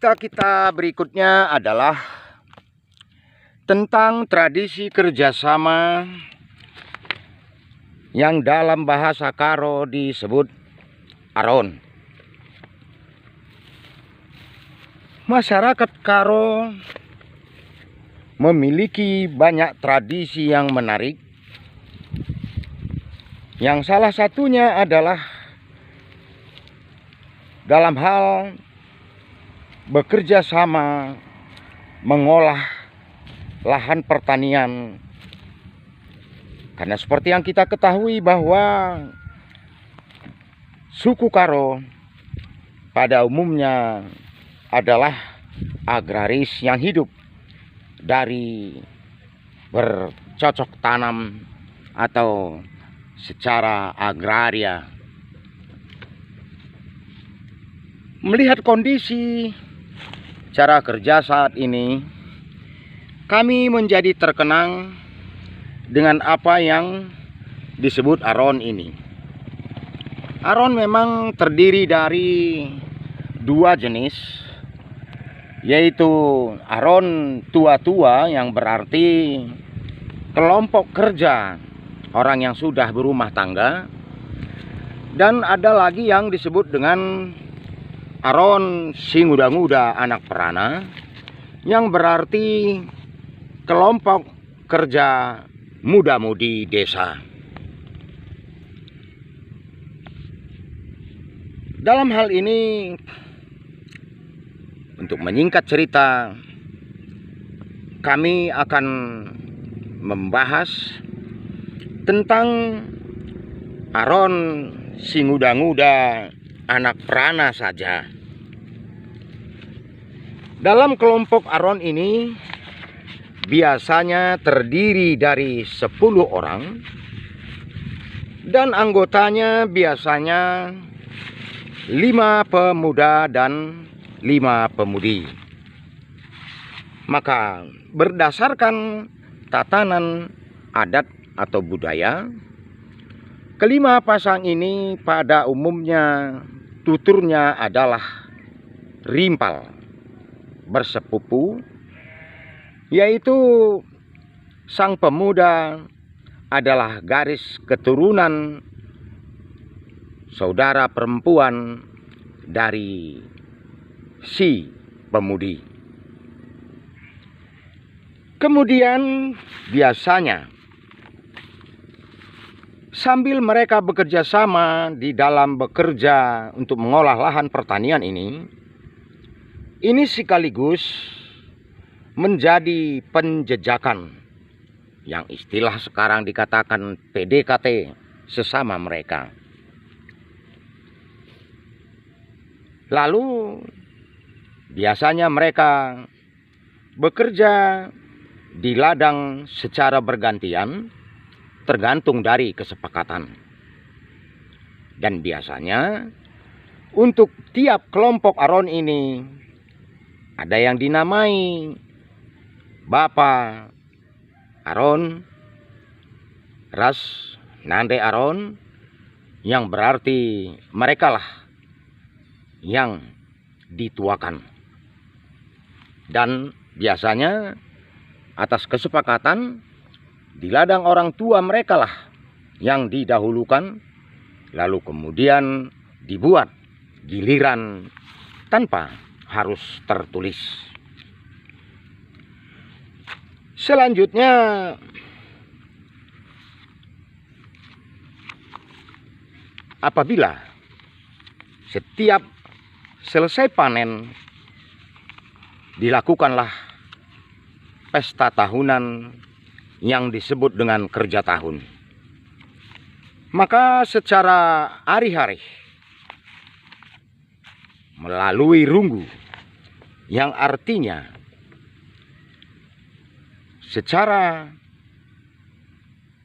Cerita kita berikutnya adalah tentang tradisi kerjasama yang dalam bahasa Karo disebut aron. Masyarakat Karo memiliki banyak tradisi yang menarik, yang salah satunya adalah dalam hal bekerja sama mengolah lahan pertanian. Karena seperti yang kita ketahui bahwa suku Karo pada umumnya adalah agraris yang hidup dari bercocok tanam atau secara agraria. Melihat kondisi cara kerja saat ini, kami menjadi terkenang dengan apa yang disebut aron ini. Aron memang terdiri dari dua jenis, yaitu aron tua-tua yang berarti kelompok kerja orang yang sudah berumah tangga, dan ada lagi yang disebut dengan aron si muda-muda anak perana yang berarti kelompok kerja muda-mudi desa. Dalam hal ini, untuk menyingkat cerita, kami akan membahas tentang aron si muda-muda anak perana saja. Dalam kelompok aron ini biasanya terdiri dari 10 orang, dan anggotanya biasanya 5 pemuda dan 5 pemudi. Maka berdasarkan tatanan adat atau budaya, kelima pasang ini pada umumnya tuturnya adalah rimpal bersepupu, yaitu sang pemuda adalah garis keturunan saudara perempuan dari si pemudi. Kemudian biasanya sambil mereka bekerja sama di dalam bekerja untuk mengolah lahan pertanian ini sekaligus menjadi penjejakan yang istilah sekarang dikatakan PDKT sesama mereka. Lalu biasanya mereka bekerja di ladang secara bergantian tergantung dari kesepakatan. Dan biasanya untuk tiap kelompok aron ini ada yang dinamai Bapak Aron, Ras Nande Aron, yang berarti merekalah yang dituakan. Dan biasanya atas kesepakatan di ladang orang tua merekalah yang didahulukan, lalu kemudian dibuat giliran tanpa harus tertulis. Selanjutnya apabila setiap selesai panen, dilakukanlah pesta tahunan yang disebut dengan kerja tahun. Maka secara hari-hari melalui runggu, yang artinya secara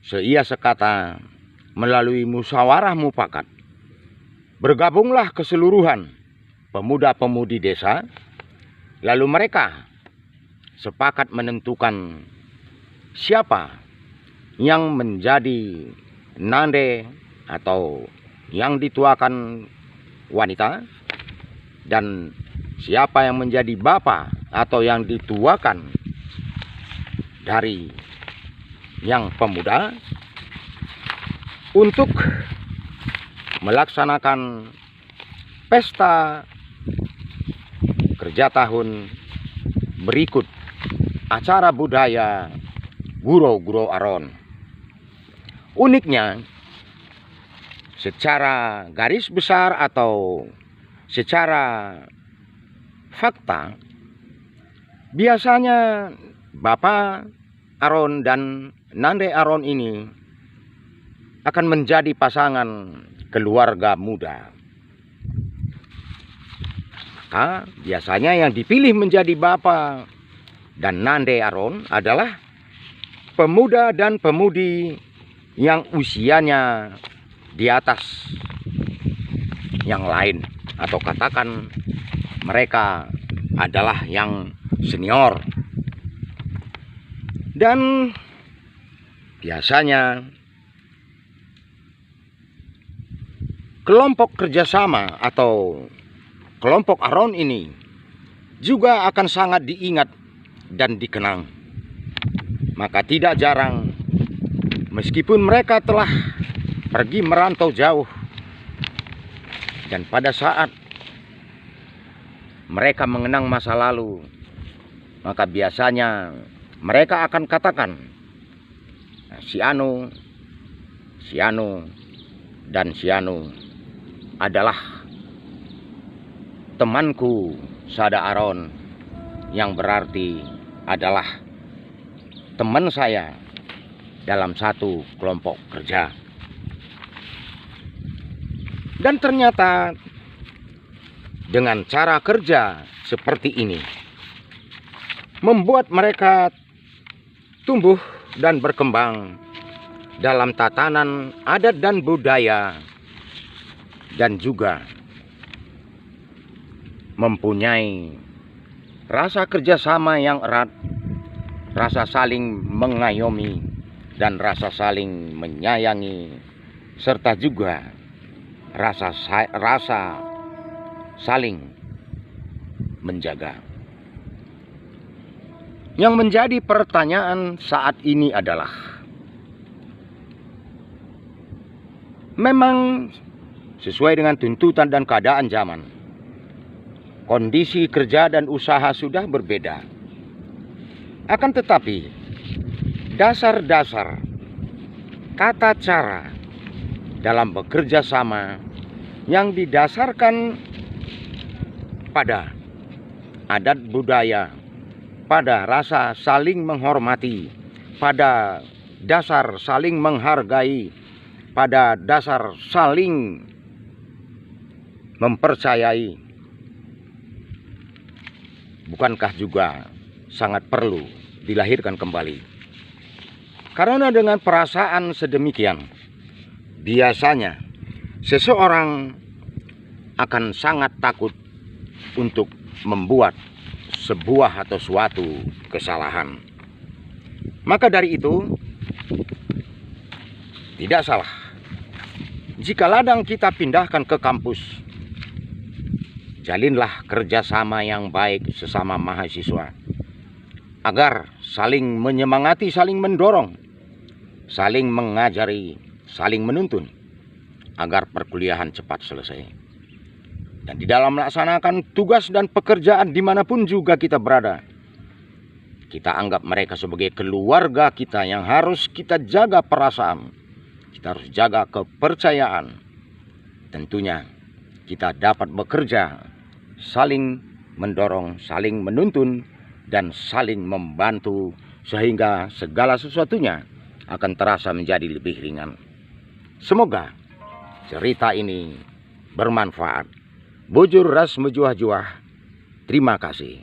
seia sekata melalui musyawarah mufakat, bergabunglah keseluruhan pemuda-pemudi desa, lalu mereka sepakat menentukan siapa yang menjadi nande atau yang dituakan wanita, dan siapa yang menjadi bapa atau yang dituakan dari yang pemuda untuk melaksanakan pesta kerja tahun berikut acara budaya Guro-Guro Aron. Uniknya, secara garis besar atau secara fakta, biasanya Bapak Aron dan Nande Aron ini akan menjadi pasangan keluarga muda. Maka biasanya yang dipilih menjadi Bapak dan Nande Aron adalah pemuda dan pemudi yang usianya di atas yang lain, atau katakan mereka adalah yang senior. Dan biasanya kelompok kerjasama atau kelompok Aron ini juga akan sangat diingat dan dikenang. Maka tidak jarang, meskipun mereka telah pergi merantau jauh, dan pada saat mereka mengenang masa lalu, maka biasanya mereka akan katakan, si Anu, dan si Anu adalah temanku Sada Aron, yang berarti adalah teman saya dalam satu kelompok kerja. Dan ternyata dengan cara kerja seperti ini membuat mereka tumbuh dan berkembang dalam tatanan adat dan budaya, dan juga mempunyai rasa kerjasama yang erat, rasa saling mengayomi, dan rasa saling menyayangi, serta juga rasa saling menjaga. Yang menjadi pertanyaan saat ini adalah, memang sesuai dengan tuntutan dan keadaan zaman, kondisi kerja dan usaha sudah berbeda. Akan tetapi, dasar-dasar tata cara dalam bekerja sama yang didasarkan pada adat budaya, pada rasa saling menghormati, pada dasar saling menghargai, pada dasar saling mempercayai, bukankah juga sangat perlu dilahirkan kembali? Karena dengan perasaan sedemikian, biasanya seseorang akan sangat takut untuk membuat sebuah atau suatu kesalahan. Maka dari itu, tidak salah jika ladang kita pindahkan ke kampus. Jalinlah kerjasama yang baik sesama mahasiswa, agar saling menyemangati, saling mendorong, saling mengajari, saling menuntun, agar perkuliahan cepat selesai. Dan di dalam melaksanakan tugas dan pekerjaan dimanapun juga kita berada, kita anggap mereka sebagai keluarga kita yang harus kita jaga perasaan, kita harus jaga kepercayaan. Tentunya kita dapat bekerja saling mendorong, saling menuntun, dan saling membantu, sehingga segala sesuatunya akan terasa menjadi lebih ringan. Semoga cerita ini bermanfaat. Bujur ras mejuah-juah. Terima kasih.